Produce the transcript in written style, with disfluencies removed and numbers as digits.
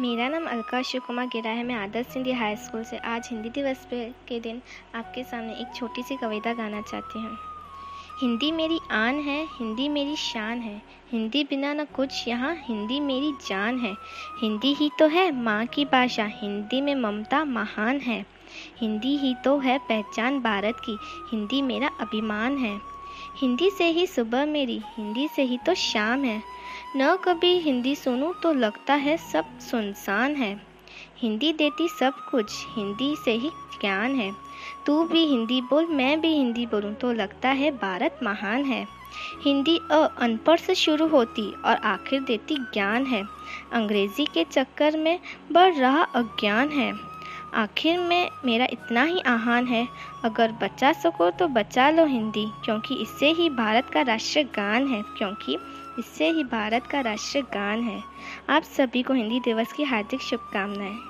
मेरा नाम अलका शिव कुमार गिरा है। मैं आदर्श इंडिया हाई स्कूल से आज हिंदी दिवस के दिन आपके सामने एक छोटी सी कविता गाना चाहती हूँ। हिंदी मेरी आन है, हिंदी मेरी शान है, हिंदी बिना न कुछ यहाँ, हिंदी मेरी जान है। हिंदी ही तो है माँ की भाषा, हिंदी में ममता महान है। हिंदी ही तो है पहचान भारत की, हिंदी मेरा अभिमान है। हिंदी से ही सुबह मेरी, हिंदी से ही तो शाम है। न कभी हिंदी सुनूं तो लगता है सब सुनसान है। हिंदी देती सब कुछ, हिंदी से ही ज्ञान है। तू भी हिंदी बोल, मैं भी हिंदी बोलूं तो लगता है भारत महान है। हिंदी अनपढ़ से शुरू होती और आखिर देती ज्ञान है। अंग्रेजी के चक्कर में बढ़ रहा अज्ञान है। आखिर में मेरा इतना ही आह्वान है, अगर बचा सको तो बचा लो हिंदी, क्योंकि इससे ही भारत का राष्ट्रीय गान है, क्योंकि इससे ही भारत का राष्ट्रीय गान है। आप सभी को हिंदी दिवस की हार्दिक शुभकामनाएं।